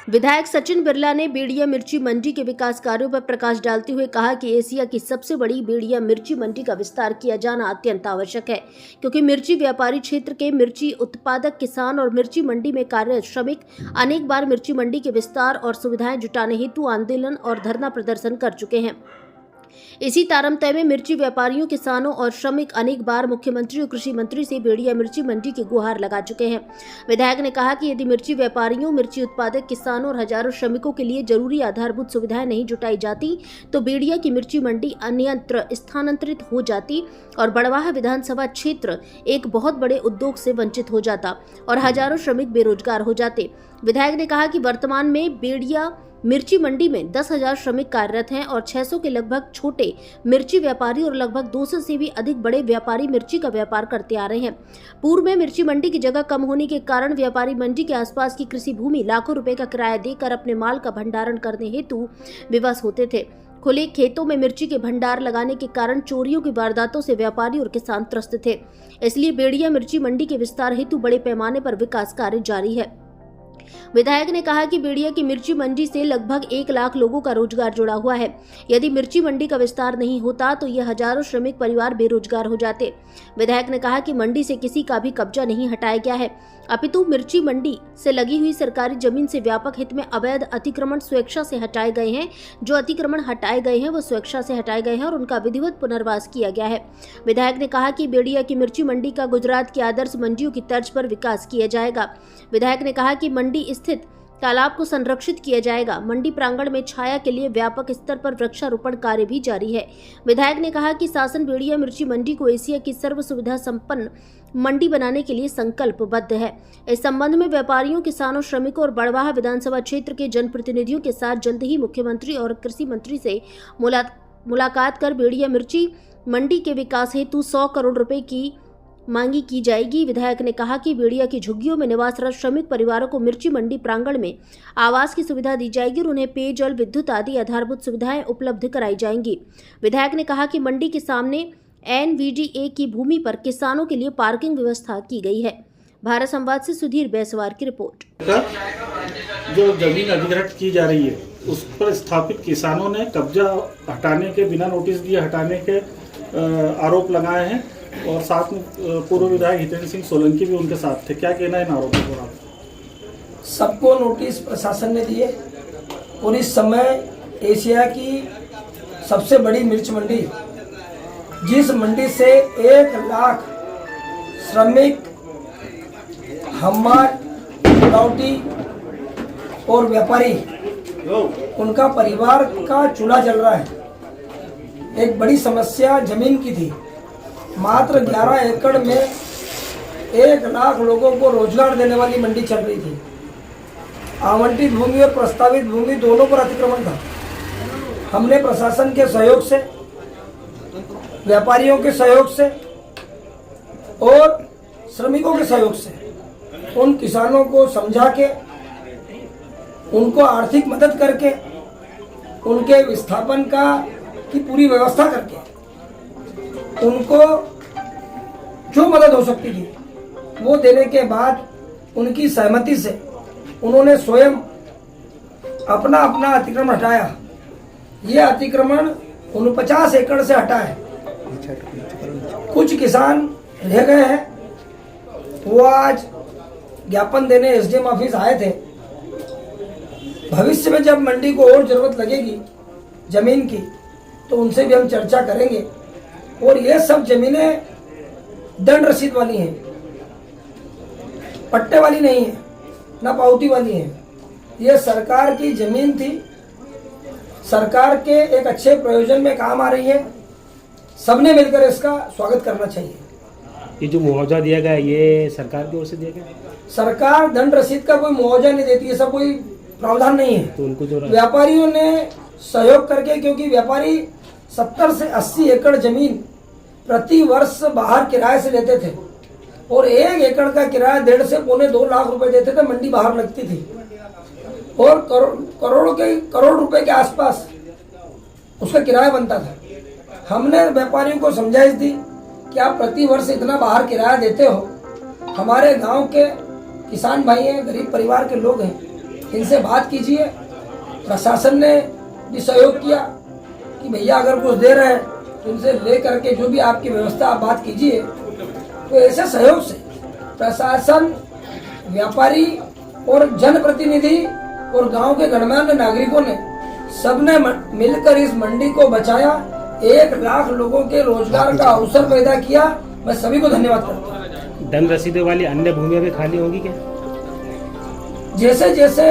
विधायक सचिन बिरला ने बेड़िया मिर्ची मंडी के विकास कार्यों पर प्रकाश डालते हुए कहा कि एशिया की सबसे बड़ी बेड़िया मिर्ची मंडी का विस्तार किया जाना अत्यंत आवश्यक है, क्योंकि मिर्ची व्यापारी क्षेत्र के मिर्ची उत्पादक किसान और मिर्ची मंडी में कार्यरत श्रमिक अनेक बार मिर्ची मंडी के विस्तार और सुविधाएं जुटाने हेतु आंदोलन और धरना प्रदर्शन कर चुके हैं। इसी तारतम्य में मिर्ची व्यापारियों, किसानों और श्रमिक अनेक बार मुख्यमंत्री और कृषि मंत्री से बेड़िया मिर्ची मंडी की गुहार लगा चुके हैं। विधायक ने कहा कि यदि मिर्ची व्यापारियों, मिर्ची उत्पादक किसानों और हजारों श्रमिकों के लिए जरूरी आधारभूत सुविधाएं नहीं जुटाई जाती तो बेड़िया की मिर्ची मंडी अन्यत्र स्थानांतरित हो जाती और बड़वाह विधानसभा क्षेत्र एक बहुत बड़े उद्योग से वंचित हो जाता और हजारों श्रमिक बेरोजगार हो जाते। विधायक ने कहा कि वर्तमान में बेड़िया मिर्ची मंडी में 10,000 श्रमिक कार्यरत हैं और 600 के लगभग छोटे मिर्ची व्यापारी और लगभग 200 से भी अधिक बड़े व्यापारी मिर्ची का व्यापार करते आ रहे हैं। पूर्व में मिर्ची मंडी की जगह कम होने के कारण व्यापारी मंडी के आसपास की कृषि भूमि लाखों रुपए का किराया देकर अपने माल का भंडारण करने हेतु विवश होते थे। खुले खेतों में मिर्ची के भंडार लगाने के कारण चोरियों की वारदातों से व्यापारी और किसान त्रस्त थे। इसलिए बेड़िया मिर्ची मंडी के विस्तार हेतु बड़े पैमाने पर विकास कार्य जारी है। विधायक ने कहा कि बेड़िया की मिर्ची मंडी से लगभग 1 लाख लोगों का रोजगार जुड़ा हुआ है। यदि मिर्ची मंडी का विस्तार नहीं होता तो यह हजारों श्रमिक परिवार बेरोजगार हो जाते। विधायक ने कहा कि मंडी से किसी का भी कब्जा नहीं हटाया गया है, अपितु मिर्ची मंडी से लगी हुई सरकारी जमीन से व्यापक हित में अवैध अतिक्रमण स्वेच्छा से हटाए गए हैं। जो अतिक्रमण हटाए गए हैं वो स्वेच्छा से हटाए गए हैं और उनका विधिवत पुनर्वास किया गया है। विधायक ने कहा कि बेड़िया की मिर्ची मंडी का गुजरात की आदर्श मंडियों की तर्ज पर विकास किया जाएगा। विधायक ने कहा कि मंडी स्थित तालाब को संरक्षित किया जाएगा। मंडी प्रांगण में छाया के लिए व्यापक स्तर पर वृक्षारोपण कार्य भी जारी है। विधायक ने कहा कि शासन बेड़िया मिर्ची मंडी को एशिया की सर्व सुविधा संपन्न मंडी बनाने के लिए संकल्पबद्ध है। इस संबंध में व्यापारियों, किसानों, श्रमिकों और बड़वाह विधानसभा क्षेत्र के जनप्रतिनिधियों के साथ जल्द ही मुख्यमंत्री और कृषि मंत्री से मुलाकात कर बेड़िया मिर्ची मंडी के विकास हेतु 100 करोड़ रुपए की मांगी की जाएगी। विधायक ने कहा कि बेड़िया की झुग्गियों में निवासरत श्रमिक परिवारों को मिर्ची मंडी प्रांगण में आवास की सुविधा दी जाएगी और उन्हें पेयजल, विद्युत आदि आधारभूत सुविधाएं उपलब्ध कराई जाएंगी। विधायक ने कहा कि मंडी के सामने NVDA की भूमि पर किसानों के लिए पार्किंग व्यवस्था की गई है। भारत संवाद से सुधीर बैसवार की रिपोर्ट। जो जमीन अधिग्रहण की जा रही है उस पर स्थापित किसानों ने कब्जा हटाने के, बिना नोटिस दिए हटाने के आरोप लगाए हैं और साथ में पूर्व विधायक हितेंद्र सिंह सोलंकी भी उनके साथ थे। क्या कहना है इन आरोपों पर? सबको नोटिस प्रशासन ने दिए और इस समय एशिया की सबसे बड़ी मिर्च मंडी, जिस मंडी से 1 लाख श्रमिक, हमार, लौटी और व्यापारी, उनका परिवार का चूल्हा जल रहा है। एक बड़ी समस्या जमीन की थी। मात्र 11 एकड़ में 1 लाख लोगों को रोजगार देने वाली मंडी चल रही थी। आवंटित भूमि और प्रस्तावित भूमि दोनों पर अतिक्रमण था। हमने प्रशासन के सहयोग से, व्यापारियों के सहयोग से और श्रमिकों के सहयोग से उन किसानों को समझा के, उनको आर्थिक मदद करके, उनके विस्थापन की पूरी व्यवस्था करके, उनको जो मदद हो सकती थी वो देने के बाद उनकी सहमति से उन्होंने स्वयं अपना अतिक्रमण हटाया। ये अतिक्रमण 49 एकड़ से हटा है। कुछ किसान रह गए हैं, वो आज ज्ञापन देने SDM ऑफिस आए थे। भविष्य में जब मंडी को और जरूरत लगेगी जमीन की तो उनसे भी हम चर्चा करेंगे। और ये सब जमीनें दंड रसीद वाली हैं, पट्टे वाली नहीं है, ना पावती वाली है। ये सरकार की जमीन थी, सरकार के एक अच्छे प्रयोजन में काम आ रही है। सबने मिलकर इसका स्वागत करना चाहिए। ये जो मुआवजा दिया गया ये सरकार की ओर से दिया गया? सरकार दंड रसीद का कोई मुआवजा नहीं देती, ऐसा कोई प्रावधान नहीं है। तो उनको जो व्यापारियों ने सहयोग करके, क्योंकि व्यापारी 70 से 80 एकड़ जमीन प्रति वर्ष बाहर किराए से लेते थे और 1 एकड़ का किराया 1.5 से पौने 2 लाख रुपए देते थे। मंडी बाहर लगती थी और करोड़ रुपए के आसपास उसका किराया बनता था। हमने व्यापारियों को समझाइश दी कि आप प्रति वर्ष इतना बाहर किराया देते हो, हमारे गांव के किसान भाई हैं, गरीब परिवार के लोग हैं, इनसे बात कीजिए। प्रशासन ने भी सहयोग किया कि भैया अगर कुछ दे रहे हैं तो इनसे ले करके जो भी आपकी व्यवस्था आप बात कीजिए। तो ऐसे सहयोग से प्रशासन, व्यापारी और जनप्रतिनिधि और गांव के गणमान्य नागरिकों ने सबने मिलकर इस मंडी को बचाया। 1 लाख लोगों के रोजगार का अवसर पैदा किया। मैं सभी को धन्यवाद करता हूँ। धन रसीदों वाली अन्य भूमियां भी खाली होंगी क्या? जैसे जैसे